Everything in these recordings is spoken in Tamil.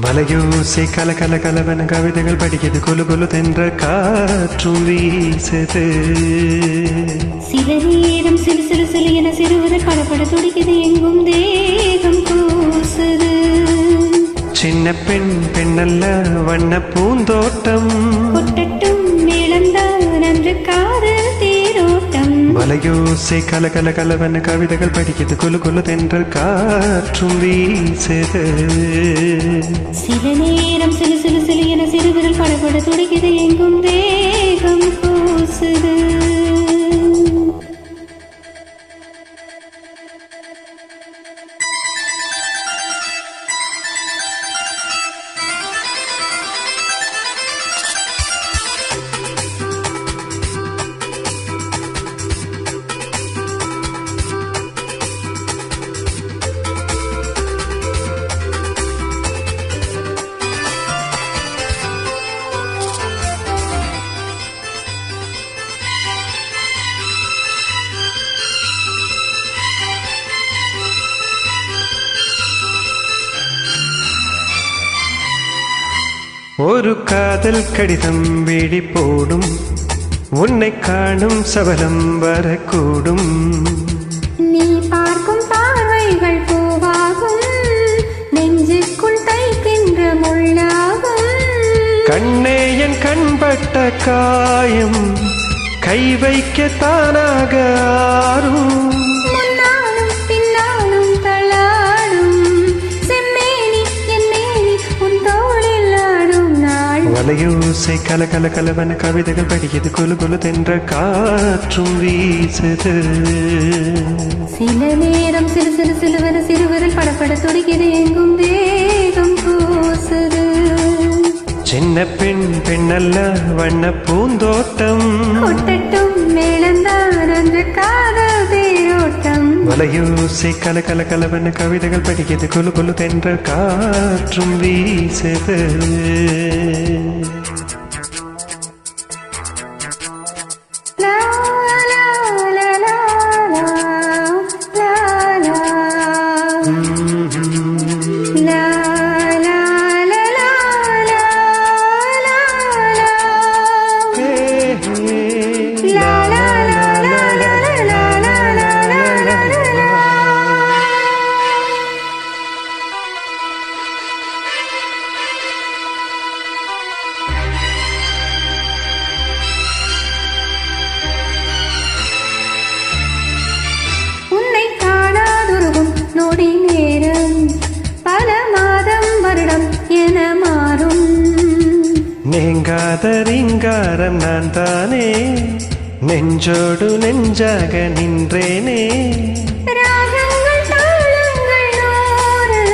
வலையோசை கல கல கலவன கவிதைகள் படிக்கிறது கொலு கொலு தென்ற காற்றும் வீசுது. சில நேரம் சிறு சிறு சிறு என சிறுவரை படப்பட துடிக்குது, எங்கும் தேகம் கூசுது. சின்ன பெண் பெண்ணல்ல வண்ண பூந்தோட்டம், கொட்டட்டும் மேளந்தான் நன்று காதல் தேரோட்டம். வலையோசை கல கல கலவன கவிதைகள் படிக்கிறது கொலு கொலு தென்ற காற்றும் வீசுது. சில நேரம் சிறு சிறு சிறு என சிறுவிரல் படப்பட துடிக்குது, எங்கும் தேகம் கூசுது. ஒரு காதல் கடிதம் வேடி போடும், உன்னை காணும் சபலம் வரக்கூடும். நீ பார்க்கும் பார்வைகள் பூவாகும், நெஞ்சுக்குள் தைக்கின்ற முள்ளாகும். கண்ணே என் கண்பட்ட காயம் கை வைக்க தானாக ஆறும். வலையோசை கல கல கலவன கவிதைகள் படிக்கிறது கொலு கொலு தென்ற காற்றும் வீசுது. சில நேரம் சிறு சிறு சிலுவர சிறுவரில் படப்பட துடிக்குது, எங்கும் தேகம் கூசுது. சின்ன பெண் பெண்ணல்ல வண்ண பூந்தோட்டம், கொட்டட்டும் மேளந்தான் நன்று காதல் தேரோட்டம். வலையோசை கல கல கலவன கவிதைகள் படிக்கிறது கொலு கொலு தென்ற காற்றும் வீசுது. நொடி நேரம் பல மாதம் வருடம் என மாறும். நீங்காத ரீங்காரம் நான் தானே, நெஞ்சோடு நெஞ்சாக நின்றேனே. ராகங்கள் தாளங்கள் நூறு,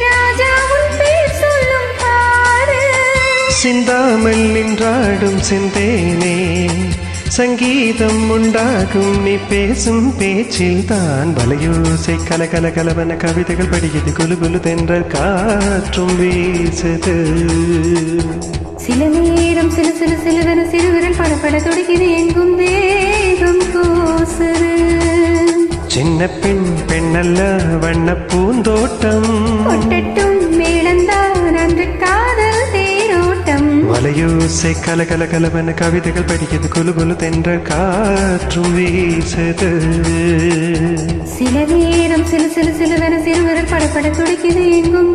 ராஜாவும் பேர் சொல்லும் பாடு. சிந்தாமல் நின்றாடும் செந்தேனே, சங்கீதம் உண்டாகும் நீ பேசும் பேச்சில் தான். வலையோசை கல கல கலவன கவிதைகள் படிக்கிறது கொலு கொலு தென்ற காற்றும் வீசுது. சில நேரம் சிறு சிறு சிலுவன சிறுவிரல் படப்பட துடிக்குது, எங்கும் தேகம் கூசுது. சின்ன பெண் பெண்ணல்ல வண்ண பூந்தோட்டம், கொட்டட்டும் மேளந்தான் நன்று காதல் தேரோட்டம். வலையோசை கல கல கலவன கவிதைகள் படிக்கிறது கொலு கொலு தென்ற காற்றும் வீசுது. சில நேரம் சிறு சிறு சிலுவன சிறுவிரல் படப்பட துடிக்குது, எங்கும்